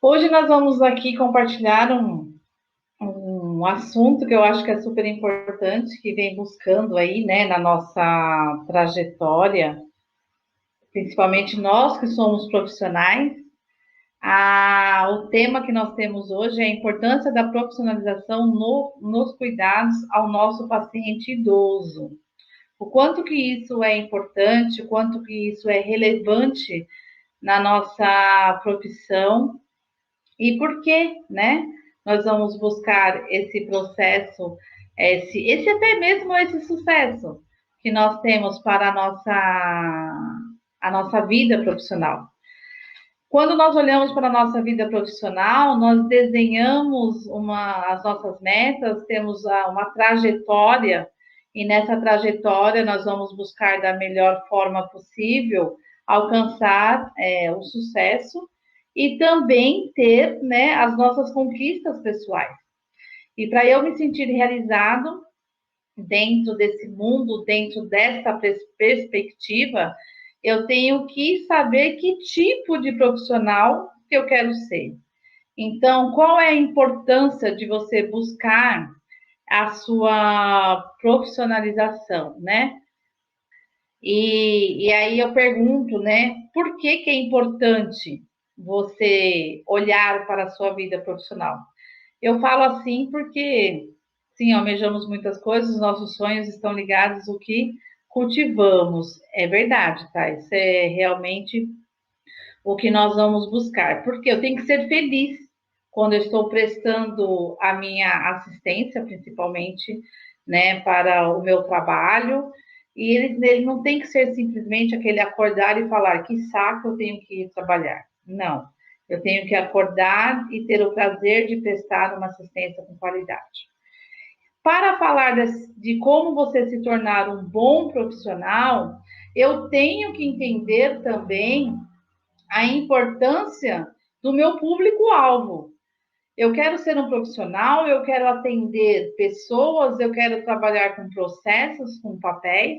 Hoje nós vamos aqui compartilhar um assunto que eu acho que é super importante, que vem buscando aí, né, na nossa trajetória, principalmente nós que somos profissionais. O tema que nós temos hoje é a importância da profissionalização nos cuidados ao nosso paciente idoso. O quanto que isso é importante, o quanto que isso é relevante na nossa profissão. E por que, né? Nós vamos buscar esse processo, esse até mesmo esse sucesso que nós temos para a nossa vida profissional. Quando nós olhamos para a nossa vida profissional, nós desenhamos as nossas metas, temos uma trajetória, e nessa trajetória nós vamos buscar da melhor forma possível alcançar o sucesso e também ter, né, as nossas conquistas pessoais. E para eu me sentir realizado dentro desse mundo, dentro dessa perspectiva, eu tenho que saber que tipo de profissional que eu quero ser. Então, qual é a importância de você buscar a sua profissionalização, né? E aí eu pergunto, né, por que é importante você olhar para a sua vida profissional? Eu falo assim porque, sim, almejamos muitas coisas, nossos sonhos estão ligados ao que cultivamos. É verdade, tá? Isso é realmente o que nós vamos buscar. Porque eu tenho que ser feliz quando eu estou prestando a minha assistência, principalmente, né, para o meu trabalho. E ele não tem que ser simplesmente aquele acordar e falar que saco eu tenho que ir trabalhar. Não. Eu tenho que acordar e ter o prazer de prestar uma assistência com qualidade. Para falar de como você se tornar um bom profissional, eu tenho que entender também a importância do meu público-alvo. Eu quero ser um profissional, eu quero atender pessoas, eu quero trabalhar com processos, com papéis.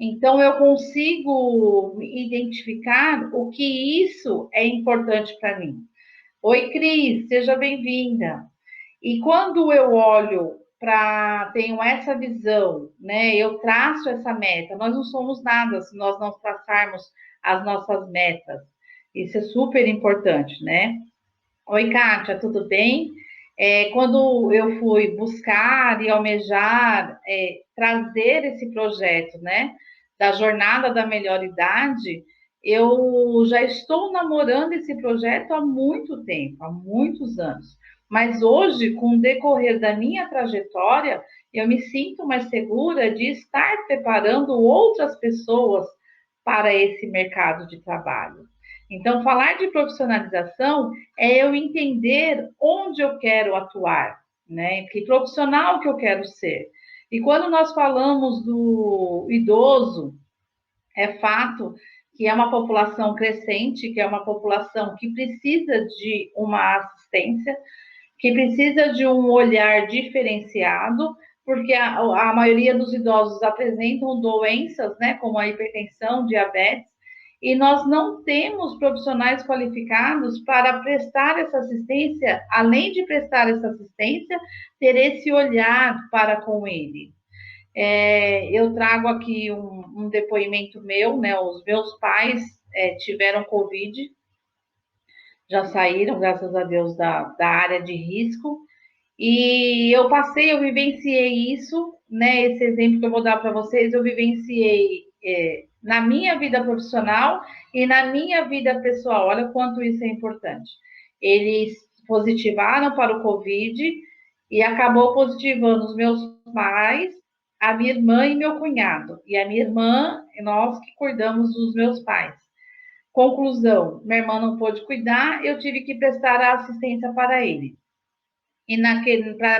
Então, eu consigo identificar o que isso é importante para mim. Oi, Cris, seja bem-vinda. E quando eu olho tenho essa visão, né? Eu traço essa meta. Nós não somos nada se nós não traçarmos as nossas metas. Isso é super importante, né? Oi, Kátia, tudo bem? Quando eu fui buscar e almejar trazer esse projeto, né, da jornada da melhor idade, eu já estou namorando esse projeto há muito tempo, há muitos anos. Mas hoje, com o decorrer da minha trajetória, eu me sinto mais segura de estar preparando outras pessoas para esse mercado de trabalho. Então, falar de profissionalização é eu entender onde eu quero atuar, né? Que profissional que eu quero ser. E quando nós falamos do idoso, é fato que é uma população crescente, que é uma população que precisa de uma assistência, que precisa de um olhar diferenciado, porque a maioria dos idosos apresentam doenças, né, como a hipertensão, diabetes, e nós não temos profissionais qualificados para prestar essa assistência, além de prestar essa assistência, ter esse olhar para com ele. Eu trago aqui um depoimento meu, né? Os meus pais tiveram Covid, já saíram, graças a Deus, da área de risco, e eu vivenciei isso, né? Esse exemplo que eu vou dar para vocês, eu vivenciei na minha vida profissional e na minha vida pessoal. Olha quanto isso é importante. Eles positivaram para o Covid e acabou positivando os meus pais, a minha irmã e meu cunhado. E a minha irmã, nós que cuidamos dos meus pais. Conclusão: minha irmã não pôde cuidar, eu tive que prestar a assistência para ele e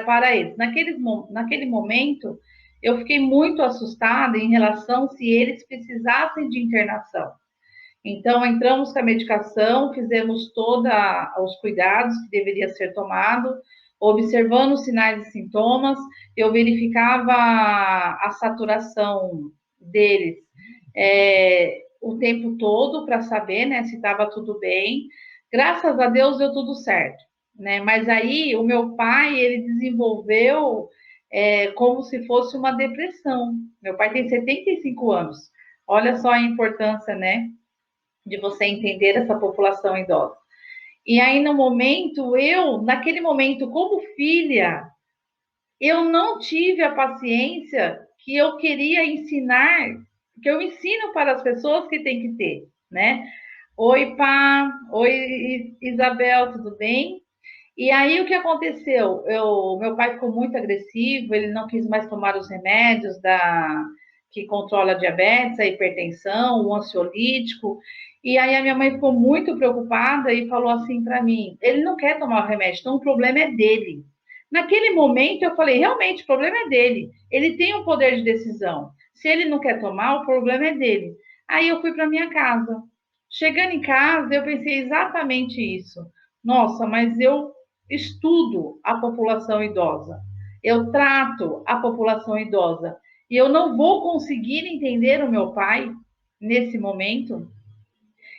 para eles. Naquele momento, eu fiquei muito assustada em relação se eles precisassem de internação. Então, entramos com a medicação, fizemos todos os cuidados que deveria ser tomado, observando os sinais e sintomas, eu verificava a saturação deles o tempo todo para saber, né, se estava tudo bem. Graças a Deus deu tudo certo, né? Mas aí o meu pai, ele desenvolveu como se fosse uma depressão. Meu pai tem 75 anos. Olha só a importância, né, de você entender essa população idosa. E aí, no momento, naquele momento, como filha, eu não tive a paciência que eu queria ensinar, que eu ensino para as pessoas que tem que ter, né? Oi, Pá. Oi, Isabel, tudo bem? E aí o que aconteceu? Meu pai ficou muito agressivo, ele não quis mais tomar os remédios que controla a diabetes, a hipertensão, o ansiolítico. E aí a minha mãe ficou muito preocupada e falou assim para mim: ele não quer tomar o remédio, então o problema é dele. Naquele momento eu falei: realmente, o problema é dele. Ele tem um poder de decisão. Se ele não quer tomar, o problema é dele. Aí eu fui para minha casa. Chegando em casa, eu pensei exatamente isso. Nossa, mas eu estudo a população idosa, eu trato a população idosa e eu não vou conseguir entender o meu pai nesse momento.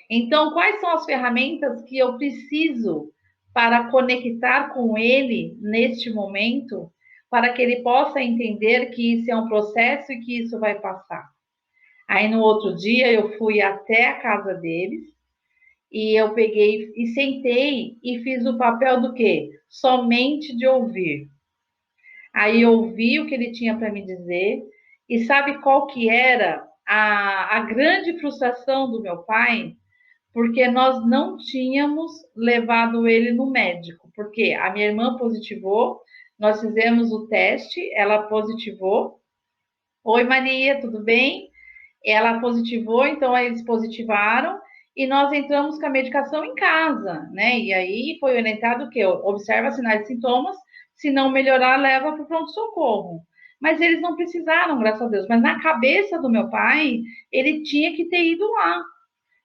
Então, quais são as ferramentas que eu preciso para conectar com ele neste momento, para que ele possa entender que isso é um processo e que isso vai passar? Aí no outro dia eu fui até a casa deles e eu peguei e sentei e fiz o papel do quê? Somente de ouvir. Aí eu ouvi o que ele tinha para me dizer e sabe qual que era a grande frustração do meu pai? Porque nós não tínhamos levado ele no médico, porque a minha irmã positivou, nós fizemos o teste, ela positivou. Oi, Maria, tudo bem? Ela positivou, então eles positivaram e nós entramos com a medicação em casa, né? E aí foi orientado que observa sinais e sintomas, se não melhorar, leva para o pronto-socorro. Mas eles não precisaram, graças a Deus. Mas na cabeça do meu pai, ele tinha que ter ido lá.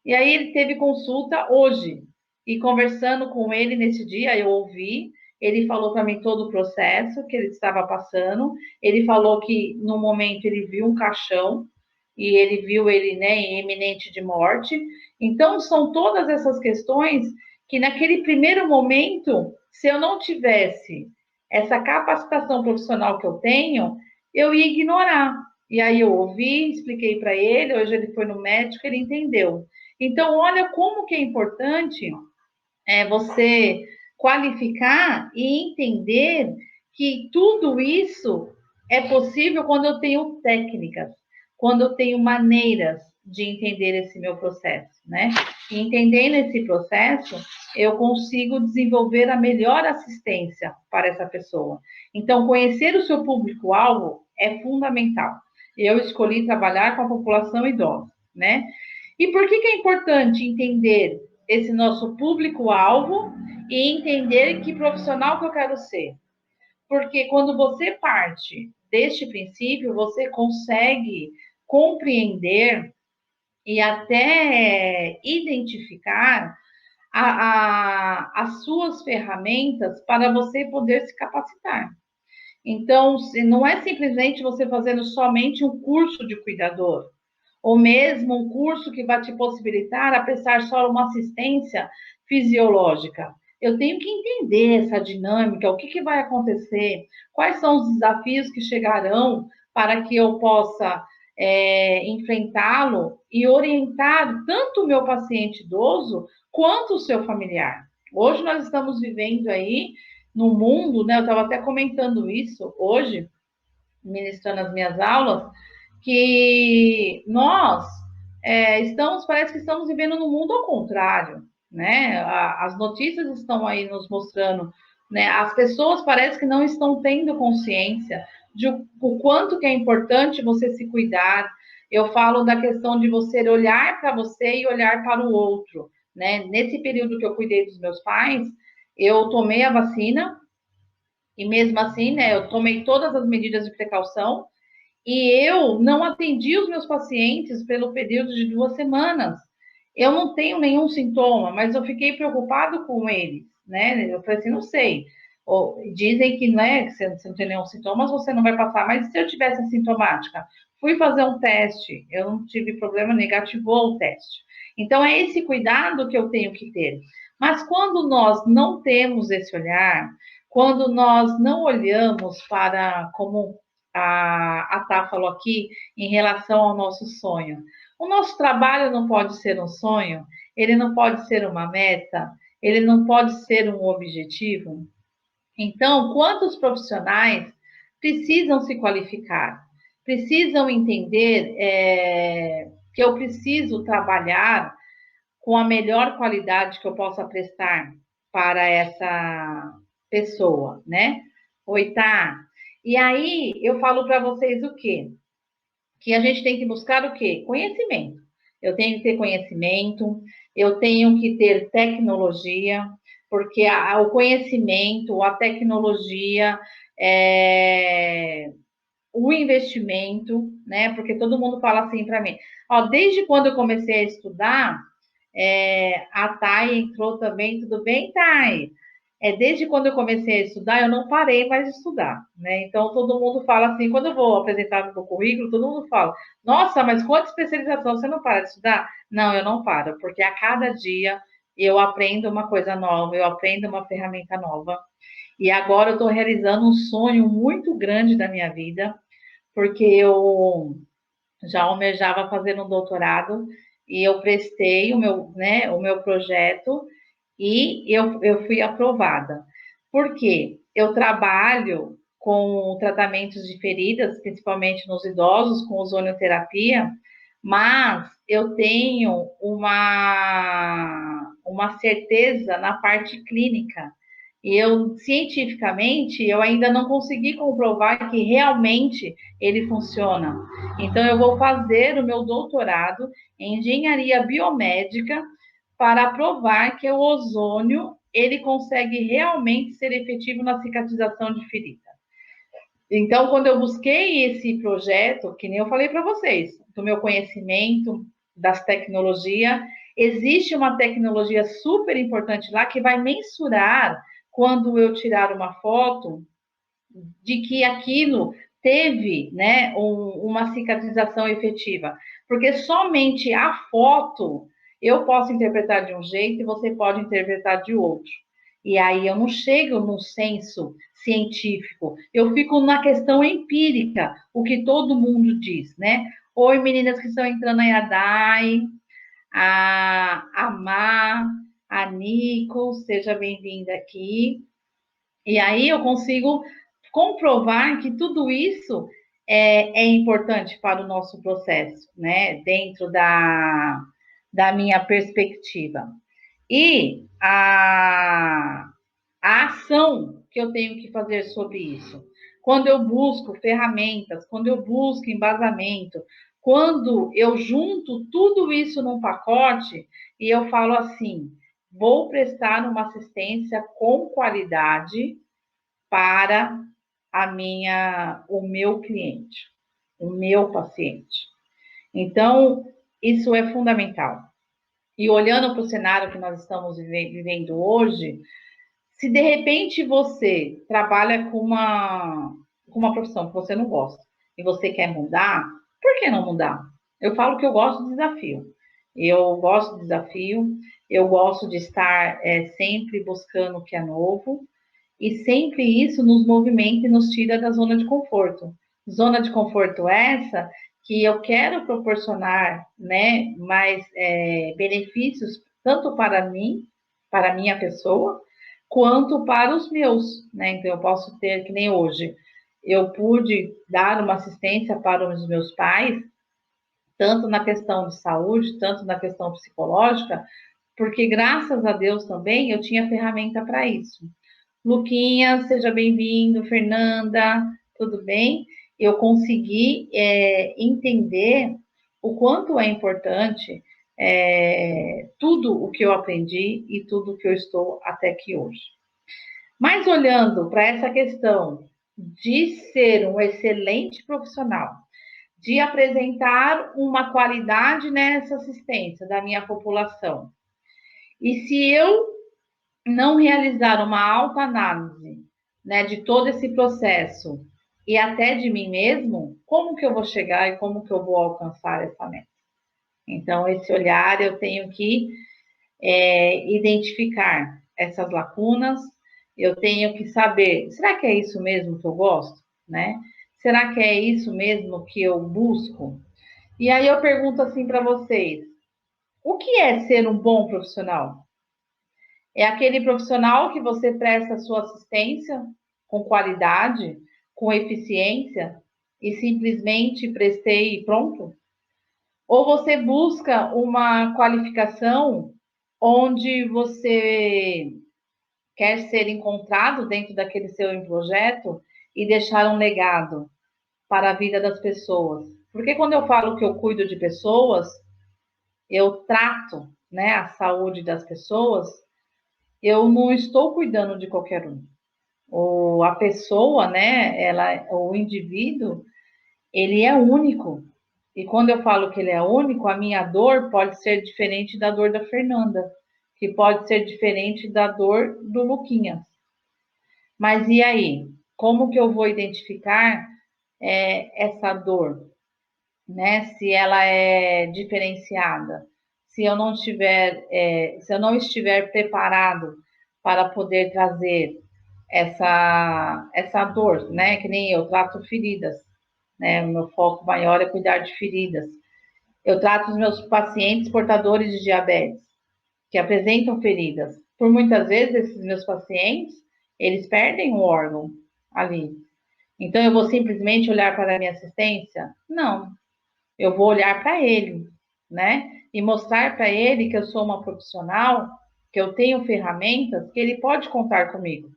E aí ele teve consulta hoje. E conversando com ele nesse dia, eu ouvi, ele falou para mim todo o processo que ele estava passando. Ele falou que no momento ele viu um caixão e ele viu ele, né, iminente de morte. Então são todas essas questões que naquele primeiro momento, se eu não tivesse essa capacitação profissional que eu tenho, eu ia ignorar. E aí eu ouvi, expliquei para ele, hoje ele foi no médico, ele entendeu. Então, olha como que é importante você qualificar e entender que tudo isso é possível quando eu tenho técnicas, quando eu tenho maneiras de entender esse meu processo, né? E entendendo esse processo, eu consigo desenvolver a melhor assistência para essa pessoa. Então, conhecer o seu público-alvo é fundamental. Eu escolhi trabalhar com a população idosa, né? E por que é importante entender esse nosso público-alvo e entender que profissional que eu quero ser? Porque quando você parte deste princípio, você consegue compreender e até identificar as suas ferramentas para você poder se capacitar. Então, não é simplesmente você fazendo somente um curso de cuidador, ou mesmo um curso que vai te possibilitar a prestar só uma assistência fisiológica. Eu tenho que entender essa dinâmica, o que vai acontecer, quais são os desafios que chegarão para que eu possa enfrentá-lo e orientar tanto o meu paciente idoso quanto o seu familiar. Hoje nós estamos vivendo aí no mundo, né? Eu estava até comentando isso hoje, ministrando as minhas aulas, que nós parece que estamos vivendo no mundo ao contrário, né? As notícias estão aí nos mostrando, né? As pessoas parece que não estão tendo consciência de o quanto que é importante você se cuidar. Eu falo da questão de você olhar para você e olhar para o outro, né? Nesse período que eu cuidei dos meus pais, eu tomei a vacina e mesmo assim, né, eu tomei todas as medidas de precaução e eu não atendi os meus pacientes pelo período de 2 semanas. Eu não tenho nenhum sintoma, mas eu fiquei preocupado com eles, né? Eu falei assim, não sei. Dizem que, né, que se não tem nenhum sintoma, você não vai passar. Mas se eu tivesse sintomática, fui fazer um teste, eu não tive problema, negativou o teste. Então, é esse cuidado que eu tenho que ter. Mas quando nós não temos esse olhar, quando nós não olhamos para, como a Tá falou aqui, em relação ao nosso sonho, o nosso trabalho não pode ser um sonho, ele não pode ser uma meta, ele não pode ser um objetivo. Então, quantos profissionais precisam se qualificar, precisam entender que eu preciso trabalhar com a melhor qualidade que eu possa prestar para essa pessoa, né? Oi, tá? E aí eu falo para vocês o quê? Que a gente tem que buscar o quê? Conhecimento. Eu tenho que ter conhecimento, eu tenho que ter tecnologia, porque o conhecimento, a tecnologia, o investimento, né? Porque todo mundo fala assim para mim, ó, desde quando eu comecei a estudar, a Thay entrou também, tudo bem, Thay? Desde quando eu comecei a estudar, eu não parei mais de estudar, né? Então, todo mundo fala assim, quando eu vou apresentar no currículo, todo mundo fala, nossa, mas quanta especialização, você não para de estudar? Não, eu não paro, porque a cada dia eu aprendo uma coisa nova, eu aprendo uma ferramenta nova. E agora eu estou realizando um sonho muito grande da minha vida, porque eu já almejava fazer um doutorado e eu prestei o meu projeto e eu fui aprovada. Por quê? Eu trabalho com tratamentos de feridas, principalmente nos idosos, com ozonioterapia, mas eu tenho uma certeza na parte clínica. E eu, cientificamente, eu ainda não consegui comprovar que realmente ele funciona. Então, eu vou fazer o meu doutorado em engenharia biomédica para provar que o ozônio ele consegue realmente ser efetivo na cicatrização de ferida. Então, quando eu busquei esse projeto, que nem eu falei para vocês, do meu conhecimento das tecnologias, existe uma tecnologia super importante lá que vai mensurar quando eu tirar uma foto de que aquilo teve, né, uma cicatrização efetiva, porque somente a foto eu posso interpretar de um jeito e você pode interpretar de outro. E aí eu não chego no senso científico, eu fico na questão empírica, o que todo mundo diz, né? Oi, meninas que estão entrando aí, a Dai, a Má, a Nico, seja bem-vinda aqui. E aí eu consigo comprovar que tudo isso é importante para o nosso processo, né? Dentro da minha perspectiva. E a ação que eu tenho que fazer sobre isso. Quando eu busco ferramentas, quando eu busco embasamento, quando eu junto tudo isso num pacote e eu falo assim, vou prestar uma assistência com qualidade para o meu cliente, o meu paciente. Então, isso é fundamental. E olhando para o cenário que nós estamos vivendo hoje, se de repente você trabalha com uma profissão que você não gosta e você quer mudar, por que não mudar? Eu falo que eu gosto de desafio. Eu gosto de desafio, eu gosto de estar sempre buscando o que é novo, e sempre isso nos movimenta e nos tira da zona de conforto. Zona de conforto essa que eu quero proporcionar, né, mais benefícios tanto para mim, para a minha pessoa, quanto para os meus, né? Então eu posso ter que nem hoje. Eu pude dar uma assistência para os meus pais, tanto na questão de saúde, tanto na questão psicológica, porque graças a Deus também eu tinha ferramenta para isso. Luquinha, seja bem-vindo. Fernanda, tudo bem? Eu consegui entender o quanto é importante tudo o que eu aprendi e tudo o que eu estou até aqui hoje. Mas olhando para essa questão de ser um excelente profissional, de apresentar uma qualidade nessa assistência da minha população, e se eu não realizar uma autoanálise, né, de todo esse processo e até de mim mesmo, como que eu vou chegar e como que eu vou alcançar essa meta? Então, esse olhar eu tenho que identificar essas lacunas, eu tenho que saber, será que é isso mesmo que eu gosto, né? Será que é isso mesmo que eu busco? E aí eu pergunto assim para vocês, o que é ser um bom profissional? É aquele profissional que você presta a sua assistência com qualidade, com eficiência e simplesmente prestei e pronto? Ou você busca uma qualificação onde você quer ser encontrado dentro daquele seu projeto e deixar um legado para a vida das pessoas? Porque quando eu falo que eu cuido de pessoas, eu trato, né, a saúde das pessoas, eu não estou cuidando de qualquer um. Ou a pessoa, né, o indivíduo, ele é único. E quando eu falo que ele é único, a minha dor pode ser diferente da dor da Fernanda, que pode ser diferente da dor do Luquinhas. Mas e aí? Como que eu vou identificar essa dor, né? Se ela é diferenciada, se eu não estiver preparado para poder trazer essa dor, né? Que nem eu trato feridas, né? O meu foco maior é cuidar de feridas. Eu trato os meus pacientes portadores de diabetes, que apresentam feridas. Por muitas vezes, esses meus pacientes, eles perdem o órgão ali. Então, eu vou simplesmente olhar para a minha assistência? Não. Eu vou olhar para ele, né? E mostrar para ele que eu sou uma profissional, que eu tenho ferramentas, que ele pode contar comigo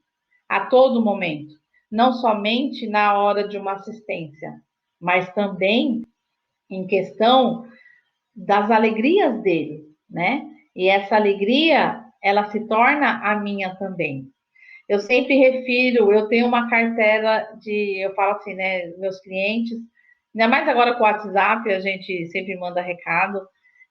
a todo momento. Não somente na hora de uma assistência, mas também em questão das alegrias dele, né? E essa alegria, ela se torna a minha também. Eu sempre refiro, eu tenho uma cartela de, eu falo assim, né, meus clientes, ainda mais agora com o WhatsApp, a gente sempre manda recado,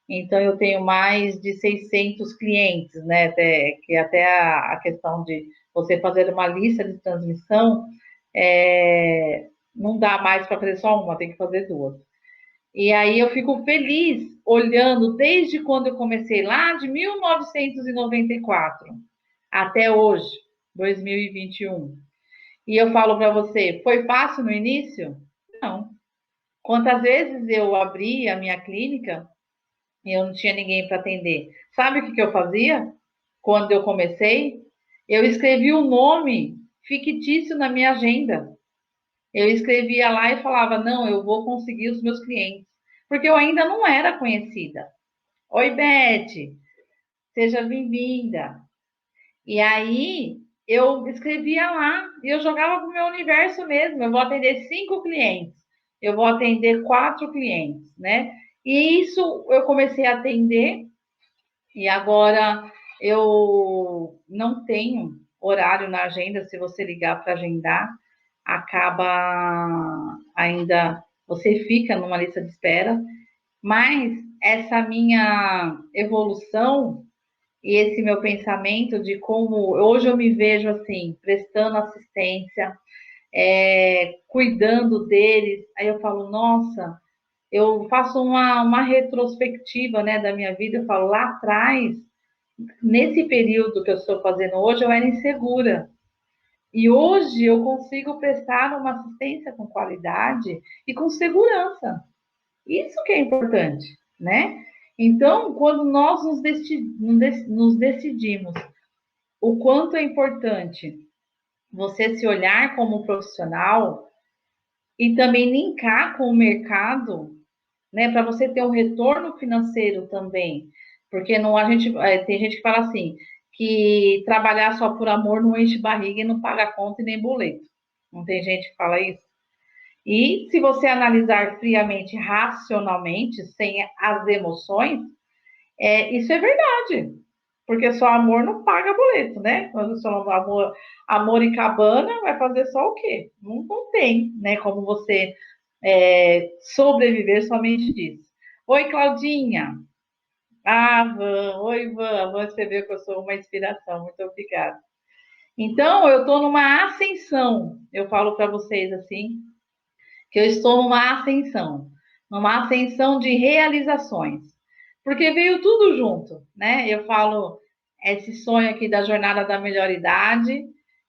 então eu tenho mais de 600 clientes, né, até a questão de você fazer uma lista de transmissão, não dá mais para fazer só uma, tem que fazer duas. E aí eu fico feliz olhando desde quando eu comecei lá de 1994 até hoje, 2021. E eu falo para você, foi fácil no início? Não. Quantas vezes eu abri a minha clínica e eu não tinha ninguém para atender? Sabe o que eu fazia quando eu comecei? Eu escrevi o nome fictício na minha agenda. Eu escrevia lá e falava: não, eu vou conseguir os meus clientes. Porque eu ainda não era conhecida. Oi, Beth, seja bem-vinda. E aí eu escrevia lá e eu jogava para o meu universo mesmo. Eu vou atender 5 clientes, eu vou atender 4 clientes, né? E isso eu comecei a atender e agora eu não tenho horário na agenda. Se você ligar para agendar, acaba ainda, você fica numa lista de espera, mas essa minha evolução e esse meu pensamento de como hoje eu me vejo assim, prestando assistência, cuidando deles, aí eu falo, nossa, eu faço uma retrospectiva, né, da minha vida, eu falo, lá atrás, nesse período que eu estou fazendo hoje, eu era insegura. E hoje eu consigo prestar uma assistência com qualidade e com segurança. Isso que é importante, né? Então, quando nós nos decidimos o quanto é importante você se olhar como profissional e também linkar com o mercado, né, para você ter um retorno financeiro também, porque não a gente tem gente que fala assim que trabalhar só por amor não enche barriga e não paga conta e nem boleto. Não tem gente que fala isso? E se você analisar friamente, racionalmente, sem as emoções, isso é verdade. Porque só amor não paga boleto, né? Quando só amor e cabana, vai fazer só o quê? Não tem, né? Como você sobreviver somente disso. Oi, Claudinha. Ah, Van. Oi, Van. Van escreveu que eu sou uma inspiração. Muito obrigada. Então, eu estou numa ascensão. Eu falo para vocês assim, que eu estou numa ascensão de realizações. porque veio tudo junto, né? Eu falo esse sonho aqui da jornada da melhor idade,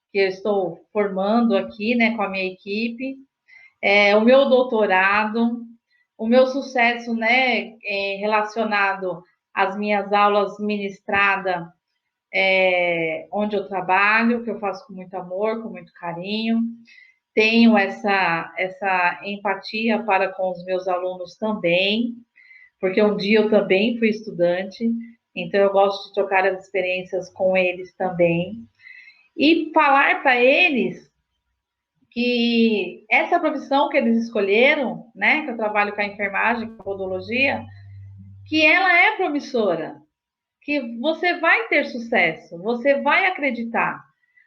que eu estou formando aqui, né, com a minha equipe, o meu doutorado, o meu sucesso, né, relacionado às minhas aulas ministradas, onde eu trabalho, que eu faço com muito amor, com muito carinho. Tenho essa empatia para com os meus alunos também, porque um dia eu também fui estudante, então eu gosto de trocar as experiências com eles também. E falar para eles que essa profissão que eles escolheram, né, que eu trabalho com a enfermagem, com a podologia, que ela é promissora, que você vai ter sucesso, você vai acreditar.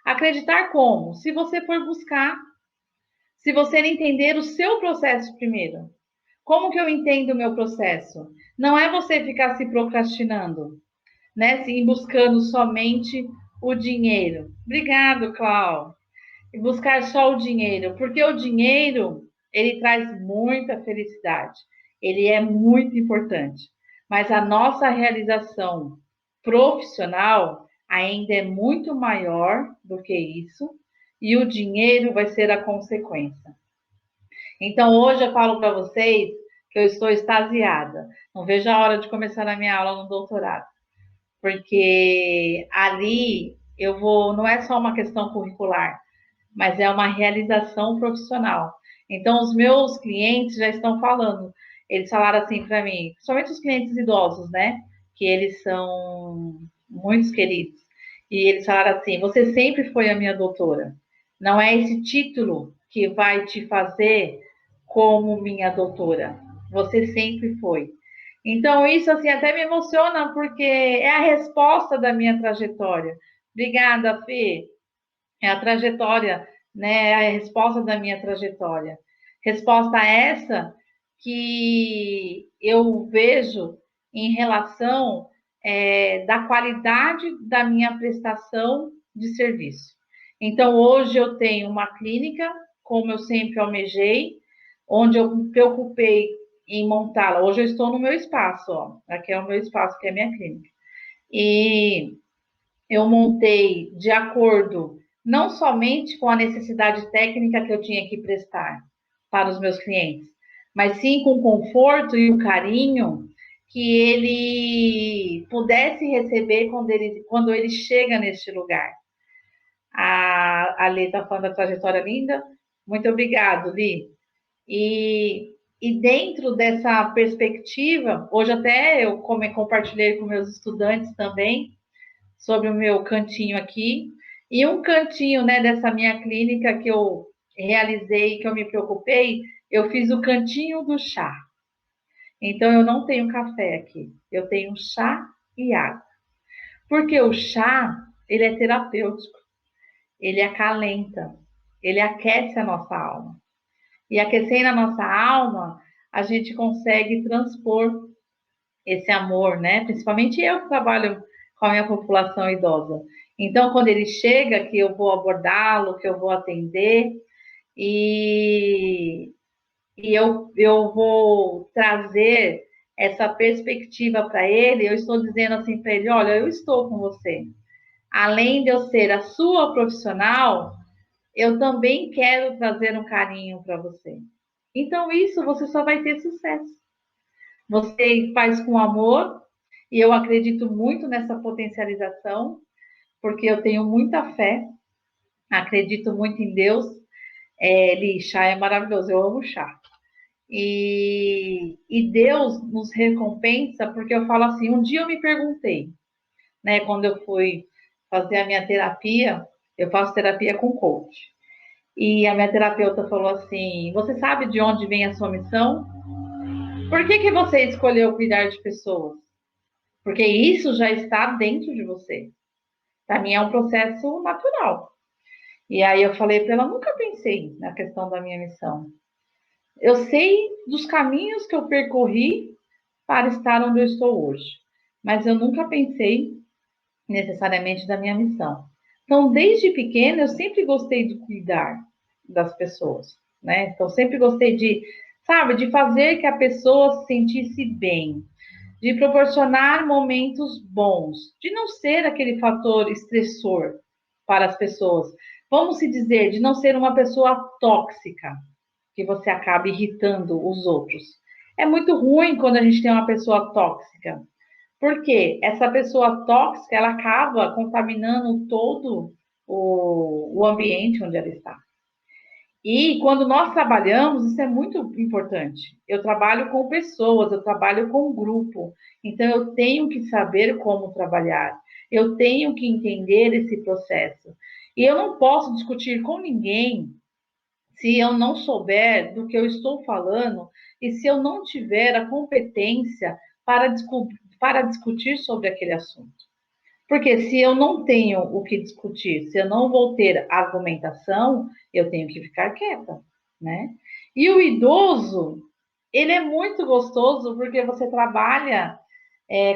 Acreditar como? Se você for buscar, se você entender o seu processo primeiro. Como que eu entendo o meu processo? Não é você ficar se procrastinando, né? Sim, buscando somente o dinheiro. Obrigado, Clau. E buscar só o dinheiro, porque o dinheiro, ele traz muita felicidade. Ele é muito importante. Mas a nossa realização profissional ainda é muito maior do que isso, e o dinheiro vai ser a consequência. Então, hoje eu falo para vocês que eu estou extasiada. Não vejo a hora de começar a minha aula no doutorado, porque ali eu vou, não é só uma questão curricular, mas é uma realização profissional. Então, os meus clientes já estão falando, eles falaram assim para mim, principalmente os clientes idosos, né? Que eles são muitos queridos. E eles falaram assim: você sempre foi a minha doutora. Não é esse título que vai te fazer como minha doutora. Você sempre foi. Então, isso assim até me emociona, porque é a resposta da minha trajetória. Obrigada, Fê. É a trajetória, né? É a resposta da minha trajetória. Resposta essa que eu vejo em relação da qualidade da minha prestação de serviço. Então, hoje eu tenho uma clínica, como eu sempre almejei, onde eu me preocupei em montá-la. Hoje eu estou no meu espaço, ó. Aqui é o meu espaço, que é a minha clínica. E eu montei de acordo não somente com a necessidade técnica que eu tinha que prestar para os meus clientes, mas sim com o conforto e o carinho que ele pudesse receber quando ele chega neste lugar. A Lê está falando da trajetória linda. Muito obrigado, Li. E dentro dessa perspectiva, hoje até eu compartilhei com meus estudantes também, sobre o meu cantinho aqui. E um cantinho, né, dessa minha clínica que eu realizei, que eu me preocupei, eu fiz o cantinho do chá. Então, eu não tenho café aqui, eu tenho chá e água. Porque o chá, ele é terapêutico, ele acalenta, ele aquece a nossa alma. E aquecendo a nossa alma, a gente consegue transpor esse amor, né? Principalmente eu que trabalho com a minha população idosa. Então, quando ele chega, que eu vou abordá-lo, que eu vou atender, e, eu vou trazer essa perspectiva para ele, eu estou dizendo assim para ele: olha, eu estou com você. Além de eu ser a sua profissional, eu também quero trazer um carinho para você. Então, isso você só vai ter sucesso. Você faz com amor, e eu acredito muito nessa potencialização, porque eu tenho muita fé, acredito muito em Deus. Chá é maravilhoso, eu amo chá. E Deus nos recompensa, porque eu falo assim, um dia eu me perguntei, né, quando eu fui fazer a minha terapia, eu faço terapia com coach. E a minha terapeuta falou assim: você sabe de onde vem a sua missão? Por que você escolheu cuidar de pessoas? Porque isso já está dentro de você. Para mim é um processo natural. E aí eu falei para ela, nunca pensei na questão da minha missão. Eu sei dos caminhos que eu percorri para estar onde eu estou hoje, mas eu nunca pensei necessariamente da minha missão. Então, desde pequena, eu sempre gostei de cuidar das pessoas, né? Então, sempre gostei de, sabe, de fazer que a pessoa se sentisse bem. de proporcionar momentos bons, de não ser aquele fator estressor para as pessoas. Vamos se dizer, de não ser uma pessoa tóxica, que você acaba irritando os outros. É muito ruim quando a gente tem uma pessoa tóxica, porque essa pessoa tóxica, ela acaba contaminando todo o ambiente onde ela está. E quando nós trabalhamos, isso é muito importante. Eu trabalho com pessoas, eu trabalho com grupo. Então, eu tenho que saber como trabalhar. Eu tenho que entender esse processo. E eu não posso discutir com ninguém se eu não souber do que eu estou falando e se eu não tiver a competência para discutir sobre aquele assunto. Porque se eu não tenho o que discutir, se eu não vou ter argumentação, eu tenho que ficar quieta, né? E o idoso, ele é muito gostoso porque você trabalha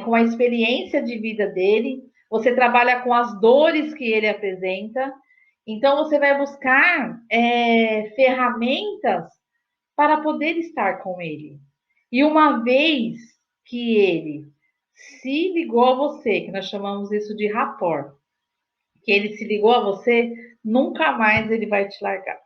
com a experiência de vida dele, você trabalha com as dores que ele apresenta, então você vai buscar ferramentas para poder estar com ele. E uma vez que ele se ligou a você, que nós chamamos isso de rapport, que ele se ligou a você, nunca mais ele vai te largar.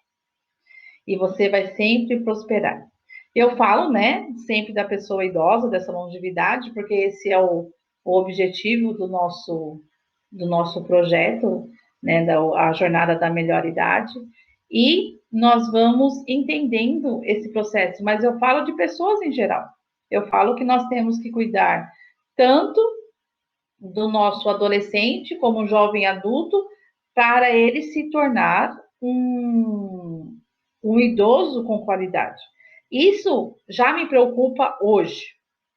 E você vai sempre prosperar. Eu falo, né, sempre da pessoa idosa, dessa longevidade, porque esse é o objetivo do nosso projeto, né, a jornada da melhor idade. E nós vamos entendendo esse processo, mas eu falo de pessoas em geral. Eu falo que nós temos que cuidar tanto do nosso adolescente como jovem adulto, para ele se tornar um idoso com qualidade. Isso já me preocupa hoje,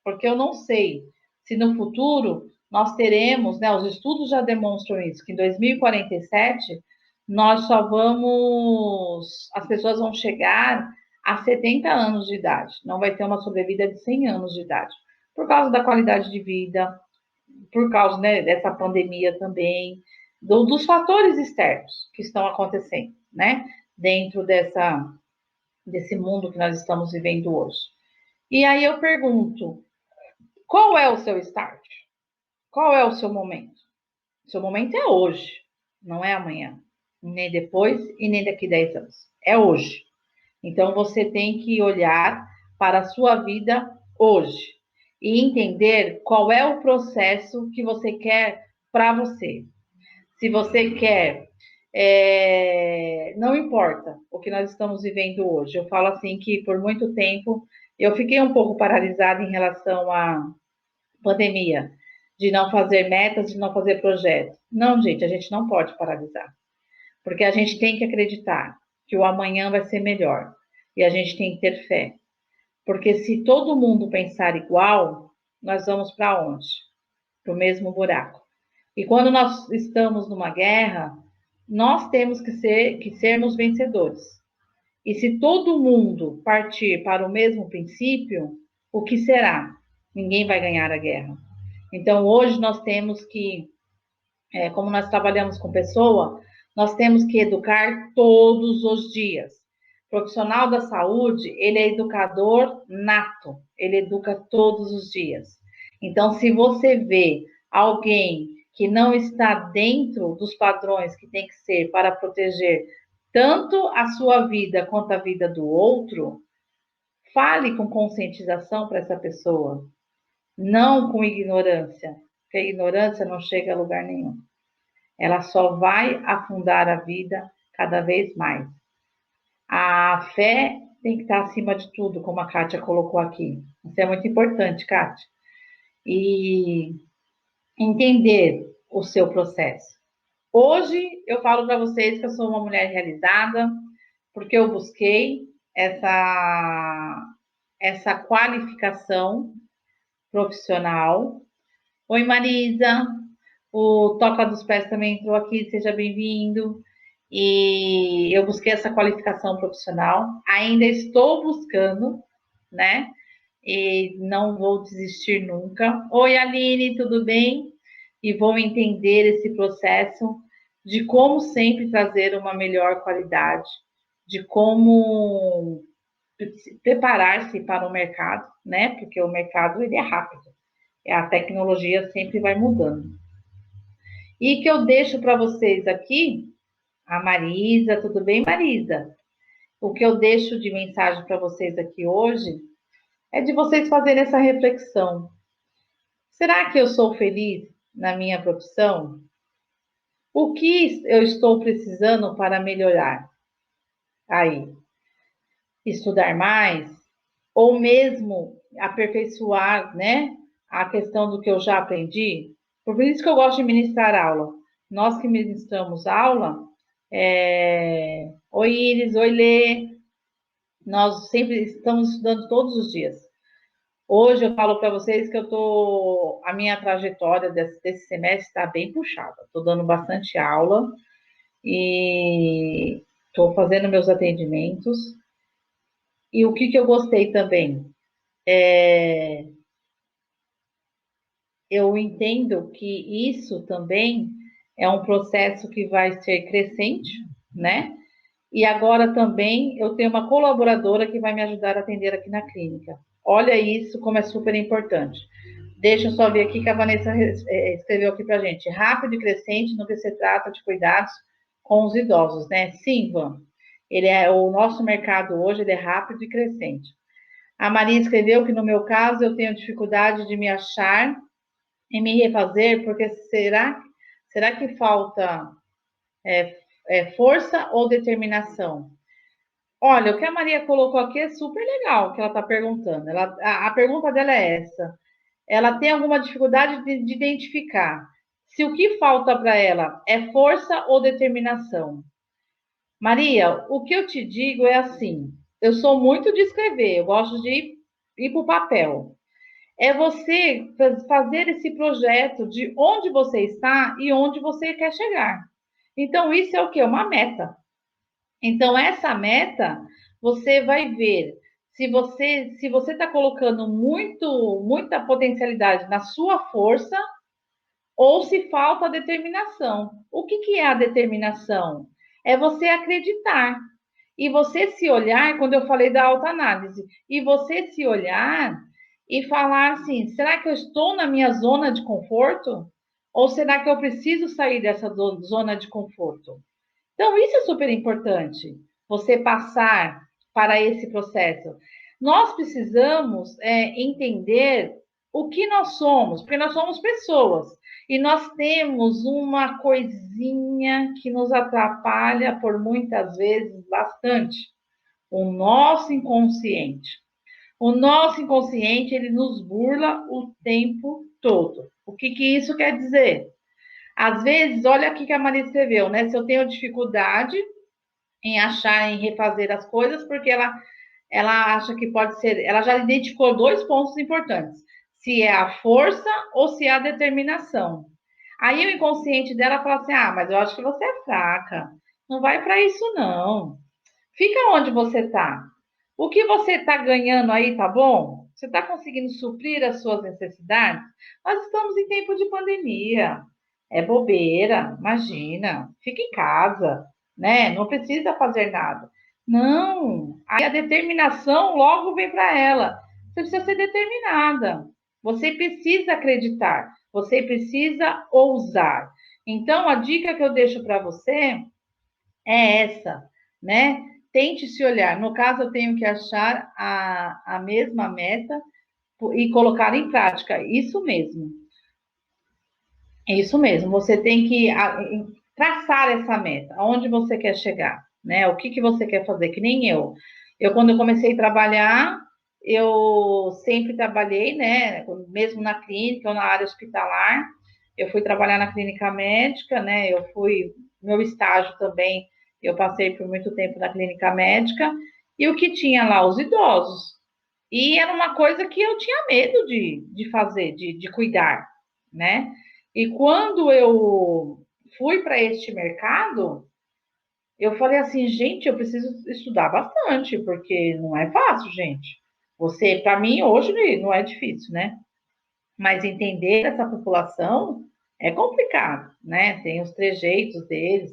porque eu não sei se no futuro nós teremos, né, os estudos já demonstram isso, que em 2047 nós só vamos, as pessoas vão chegar a 70 anos de idade, não vai ter uma sobrevida de 100 anos de idade, por causa da qualidade de vida, por causa, né, dessa pandemia também, dos fatores externos que estão acontecendo, né, dentro desse mundo que nós estamos vivendo hoje. E aí eu pergunto, qual é o seu start? Qual é o seu momento? O seu momento é hoje, não é amanhã, nem depois e nem daqui a 10 anos. É hoje. Então você tem que olhar para a sua vida hoje e entender qual é o processo que você quer para você. Se você quer, não importa o que nós estamos vivendo hoje. Eu falo assim que por muito tempo eu fiquei um pouco paralisada em relação à pandemia, de não fazer metas, de não fazer projetos. Não, gente, a gente não pode paralisar, porque a gente tem que acreditar que o amanhã vai ser melhor e a gente tem que ter fé, porque se todo mundo pensar igual, nós vamos para onde? Para o mesmo buraco. E quando nós estamos numa guerra, nós temos que sermos vencedores. E se todo mundo partir para o mesmo princípio, o que será? Ninguém vai ganhar a guerra. Então, hoje nós temos que, como nós trabalhamos com pessoa, nós temos que educar todos os dias. O profissional da saúde, ele é educador nato, ele educa todos os dias. Então, se você vê alguém que não está dentro dos padrões que tem que ser para proteger tanto a sua vida quanto a vida do outro, fale com conscientização para essa pessoa, não com ignorância, porque a ignorância não chega a lugar nenhum. Ela só vai afundar a vida cada vez mais. A fé tem que estar acima de tudo, como a Kátia colocou aqui. Isso é muito importante, Kátia. E entender o seu processo. Hoje eu falo para vocês que eu sou uma mulher realizada, porque eu busquei essa qualificação profissional. Oi, Marisa. O Toca dos Pés também entrou aqui, seja bem-vindo. E eu busquei essa qualificação profissional, ainda estou buscando, né? E não vou desistir nunca. Oi, Aline, tudo bem? E vou entender esse processo de como sempre trazer uma melhor qualidade, de como preparar-se para o mercado, né? Porque o mercado ele é rápido. A tecnologia sempre vai mudando. E que eu deixo para vocês aqui, a Marisa, tudo bem, Marisa? O que eu deixo de mensagem para vocês aqui hoje é de vocês fazerem essa reflexão. Será que eu sou feliz na minha profissão? O que eu estou precisando para melhorar? Aí, estudar mais ou mesmo aperfeiçoar, né, a questão do que eu já aprendi. Por isso que eu gosto de ministrar aula. Nós que ministramos aula, oi Iris, oi Lê, nós sempre estamos estudando todos os dias. Hoje eu falo para vocês que a minha trajetória desse semestre está bem puxada. Estou dando bastante aula e estou fazendo meus atendimentos. E o que eu gostei também? Eu entendo que isso também é um processo que vai ser crescente, né? E agora também eu tenho uma colaboradora que vai me ajudar a atender aqui na clínica. Olha isso como é super importante. Deixa eu só ver aqui que a Vanessa escreveu aqui para a gente. Rápido e crescente no que se trata de cuidados com os idosos, né? Sim, Van. O nosso mercado hoje ele é rápido e crescente. A Maria escreveu que no meu caso eu tenho dificuldade de me achar e me refazer, porque será que falta força ou determinação? Olha, o que a Maria colocou aqui é super legal, que ela está perguntando. A pergunta dela é essa. Ela tem alguma dificuldade de identificar se o que falta para ela é força ou determinação. Maria, o que eu te digo é assim: eu sou muito de escrever, eu gosto de ir para o papel. É você fazer esse projeto de onde você está e onde você quer chegar. Então, isso é o quê? Uma meta. Então, essa meta, você vai ver se você está colocando muita potencialidade na sua força ou se falta determinação. O que é a determinação? É você acreditar. E você se olhar, quando eu falei da autoanálise, e você se olhar e falar assim: será que eu estou na minha zona de conforto? Ou será que eu preciso sair dessa zona de conforto? Então, isso é super importante, você passar para esse processo. Nós precisamos entender o que nós somos, porque nós somos pessoas e nós temos uma coisinha que nos atrapalha por muitas vezes bastante, o nosso inconsciente. O nosso inconsciente, ele nos burla o tempo todo. O que isso quer dizer? Às vezes, olha aqui que a Maria escreveu, né? Se eu tenho dificuldade em achar, em refazer as coisas, porque ela acha que pode ser. Ela já identificou dois pontos importantes: se é a força ou se é a determinação. Aí o inconsciente dela fala assim: ah, mas eu acho que você é fraca. Não vai para isso, não. Fica onde você está. O que você está ganhando aí, tá bom? Você está conseguindo suprir as suas necessidades? Nós estamos em tempo de pandemia. É bobeira, imagina. Fica em casa, né? Não precisa fazer nada. Não. Aí a determinação logo vem para ela. Você precisa ser determinada. Você precisa acreditar. Você precisa ousar. Então, a dica que eu deixo para você é essa, né? Tente se olhar. No caso, eu tenho que achar a mesma meta e colocar em prática. Isso mesmo. Isso mesmo. Você tem que traçar essa meta. Aonde você quer chegar, né? O que você quer fazer? Que nem eu. Quando eu comecei a trabalhar, eu sempre trabalhei, né? Mesmo na clínica ou na área hospitalar. Eu fui trabalhar na clínica médica, né? Meu estágio também, eu passei por muito tempo na clínica médica, e o que tinha lá? Os idosos. E era uma coisa que eu tinha medo de fazer, de cuidar, né? E quando eu fui para este mercado, eu falei assim, gente, eu preciso estudar bastante, porque não é fácil, gente. Para mim, hoje não é difícil, né? Mas entender essa população é complicado, né? Tem os trejeitos deles,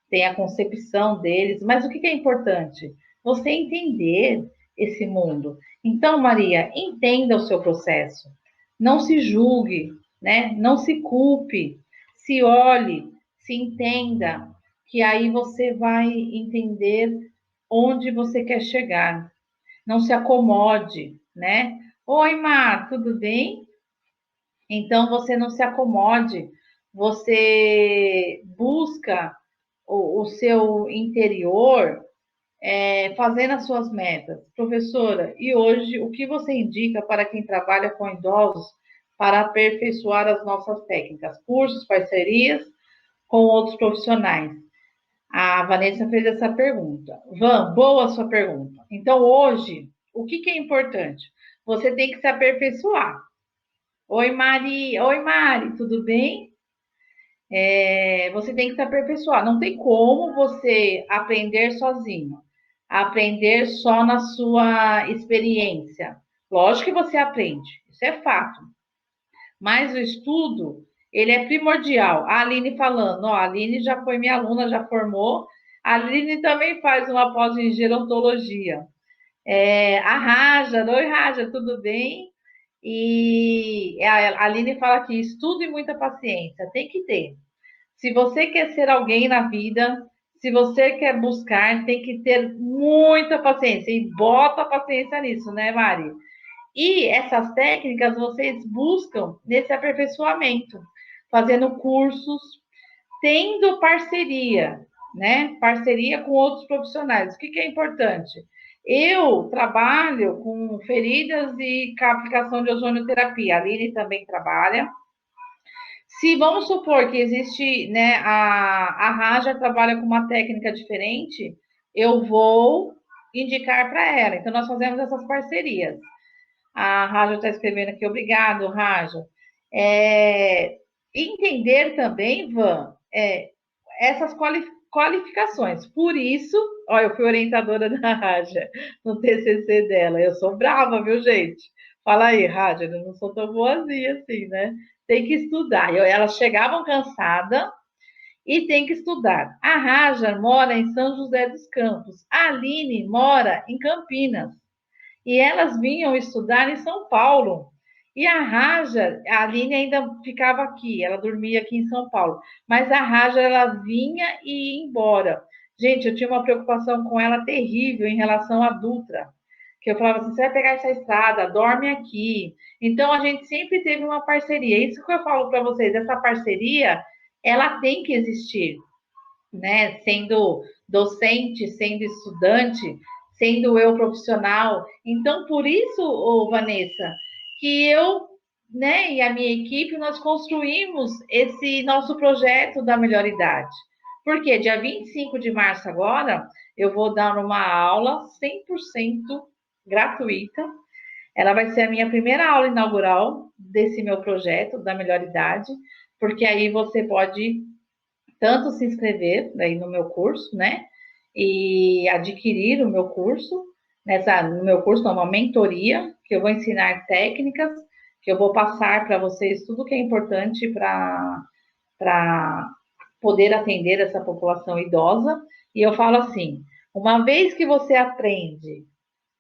tem a concepção deles, mas o que é importante? Você entender esse mundo. Então, Maria, entenda o seu processo. Não se julgue, né? Não se culpe, se olhe, se entenda, que aí você vai entender onde você quer chegar. Não se acomode, né? Oi, Mar, tudo bem? Então você não se acomode, você busca o seu interior fazendo as suas metas. Professora, e hoje o que você indica para quem trabalha com idosos para aperfeiçoar as nossas técnicas? Cursos, parcerias com outros profissionais? A Vanessa fez essa pergunta. Van, boa sua pergunta. Então, hoje, o que é importante? Você tem que se aperfeiçoar. Oi, Mari. Oi, Mari, tudo bem? Você tem que se aperfeiçoar. Não tem como você aprender sozinho, aprender só na sua experiência. Lógico que você aprende, isso é fato. Mas o estudo, ele é primordial. A Aline falando, ó, a Aline já foi minha aluna, já formou. A Aline também faz uma pós em gerontologia. A Raja, oi Raja, tudo bem? E a Aline fala aqui, estudo e muita paciência, tem que ter. Se você quer ser alguém na vida, se você quer buscar, tem que ter muita paciência. E bota paciência nisso, né, Mari? E essas técnicas vocês buscam nesse aperfeiçoamento, fazendo cursos, tendo parceria, né? Parceria com outros profissionais. O que é importante? Eu trabalho com feridas e aplicação de ozonioterapia. A Aline também trabalha. Se vamos supor que existe, né, a Raja trabalha com uma técnica diferente, eu vou indicar para ela. Então, nós fazemos essas parcerias. A Raja está escrevendo aqui, obrigado, Raja. Entender também, Van, essas qualificações. Por isso, ó, eu fui orientadora da Raja no TCC dela. Eu sou brava, viu, gente? Fala aí, Raja, eu não sou tão boazinha assim, né? Tem que estudar. Elas chegavam cansadas e tem que estudar. A Raja mora em São José dos Campos. A Aline mora em Campinas. E elas vinham estudar em São Paulo. E a Raja, a Aline ainda ficava aqui, ela dormia aqui em São Paulo. Mas a Raja, ela vinha e ia embora. Gente, eu tinha uma preocupação com ela terrível em relação à Dutra. Que eu falava assim, você vai pegar essa estrada, dorme aqui. Então, a gente sempre teve uma parceria. Isso que eu falo para vocês, essa parceria, ela tem que existir, né? Sendo docente, sendo estudante, sendo eu profissional. Então, por isso, Vanessa, que eu, né, e a minha equipe, nós construímos esse nosso projeto da melhor idade. Porque dia 25 de março agora, eu vou dar uma aula 100% gratuita. Ela vai ser a minha primeira aula inaugural desse meu projeto da melhor idade, porque aí você pode tanto se inscrever daí no meu curso, né? E adquirir o meu curso, no meu curso, uma mentoria, que eu vou ensinar técnicas, que eu vou passar para vocês tudo que é importante para poder atender essa população idosa. E eu falo assim: uma vez que você aprende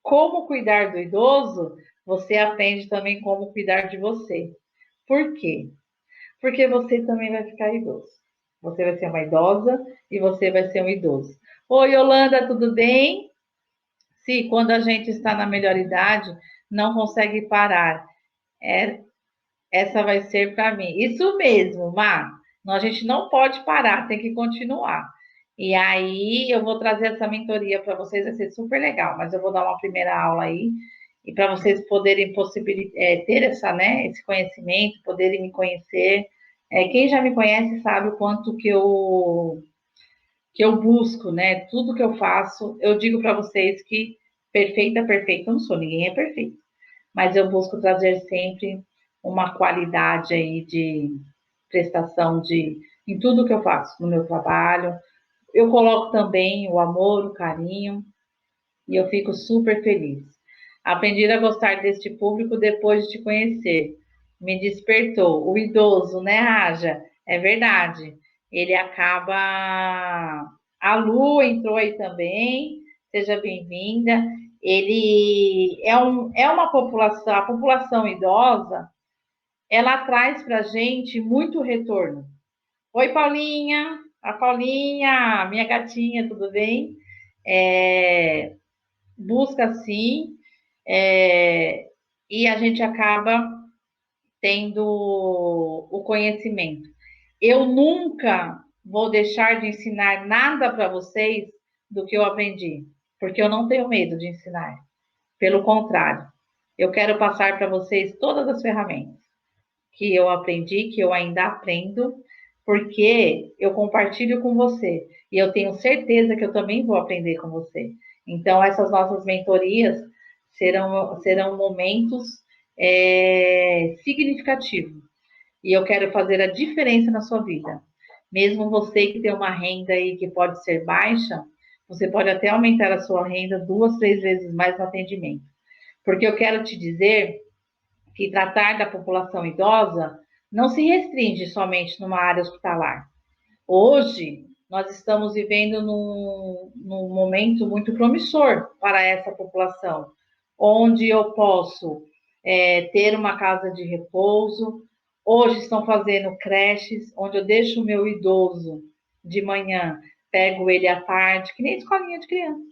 como cuidar do idoso, você aprende também como cuidar de você. Por quê? Porque você também vai ficar idoso. Você vai ser uma idosa e você vai ser um idoso. Oi, Yolanda, tudo bem? Sim, quando a gente está na melhor idade, não consegue parar. É, essa vai ser para mim. Isso mesmo, Má. A gente não pode parar, tem que continuar. E aí eu vou trazer essa mentoria para vocês, vai ser super legal, mas eu vou dar uma primeira aula aí, e para vocês poderem ter essa, né, esse conhecimento, poderem me conhecer. Quem já me conhece sabe o quanto que eu busco, né? Tudo que eu faço, eu digo para vocês que perfeita, perfeita, eu não sou, ninguém é perfeito, mas eu busco trazer sempre uma qualidade aí de prestação em tudo que eu faço, no meu trabalho. Eu coloco também o amor, o carinho, e eu fico super feliz. Aprendi a gostar deste público depois de te conhecer. Me despertou. O idoso, né, Raja? É verdade. Ele acaba. A Lu entrou aí também. Seja bem-vinda. Ele é uma população, a população idosa, ela traz para a gente muito retorno. Oi, Paulinha! A Paulinha, minha gatinha, tudo bem? Busca sim, e a gente acaba tendo o conhecimento. Eu nunca vou deixar de ensinar nada para vocês do que eu aprendi, porque eu não tenho medo de ensinar. Pelo contrário, eu quero passar para vocês todas as ferramentas que eu aprendi, que eu ainda aprendo, porque eu compartilho com você e eu tenho certeza que eu também vou aprender com você. Então, essas nossas mentorias serão momentos significativos e eu quero fazer a diferença na sua vida. Mesmo você que tem uma renda aí que pode ser baixa, você pode até aumentar a sua renda 2, 3 vezes mais no atendimento. Porque eu quero te dizer que tratar da população idosa não se restringe somente numa área hospitalar. Hoje, nós estamos vivendo num momento muito promissor para essa população, onde eu posso ter uma casa de repouso. Hoje estão fazendo creches, onde eu deixo o meu idoso de manhã, pego ele à tarde, que nem escolinha de criança.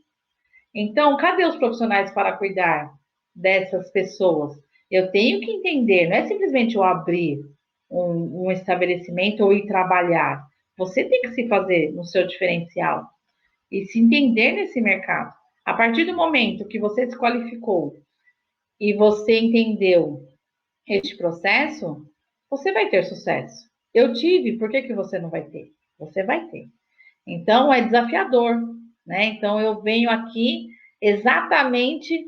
Então, cadê os profissionais para cuidar dessas pessoas? Eu tenho que entender, não é simplesmente eu abrir um estabelecimento ou ir trabalhar. Você tem que se fazer no seu diferencial e se entender nesse mercado. A partir do momento que você se qualificou e você entendeu este processo, você vai ter sucesso. Eu tive, por que, que você não vai ter? Você vai ter. Então, é desafiador, né? Então, eu venho aqui exatamente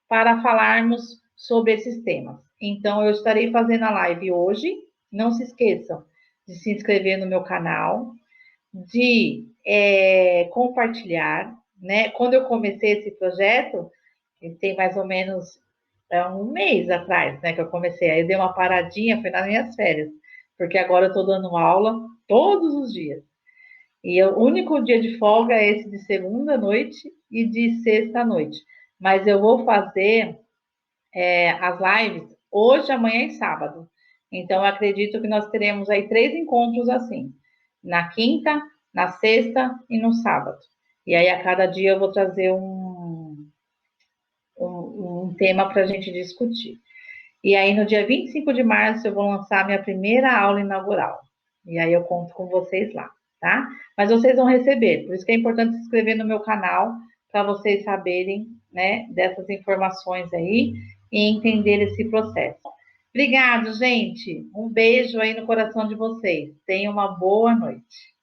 para falarmos sobre esses temas. Então, eu estarei fazendo a live hoje. Não se esqueçam de se inscrever no meu canal, de compartilhar, né? Quando eu comecei esse projeto, tem mais ou menos um mês atrás, né, que eu comecei. Aí eu dei uma paradinha, foi nas minhas férias, porque agora eu estou dando aula todos os dias. E o único dia de folga é esse de segunda noite e de sexta noite. Mas eu vou fazer as lives hoje, amanhã e sábado. Então, eu acredito que nós teremos aí 3 encontros assim, na quinta, na sexta e no sábado. E aí, a cada dia eu vou trazer um tema para a gente discutir. E aí, no dia 25 de março, eu vou lançar minha primeira aula inaugural. E aí, eu conto com vocês lá, tá? Mas vocês vão receber. Por isso que é importante se inscrever no meu canal, para vocês saberem, né, dessas informações aí e entender esse processo. Obrigado, gente. Um beijo aí no coração de vocês. Tenham uma boa noite.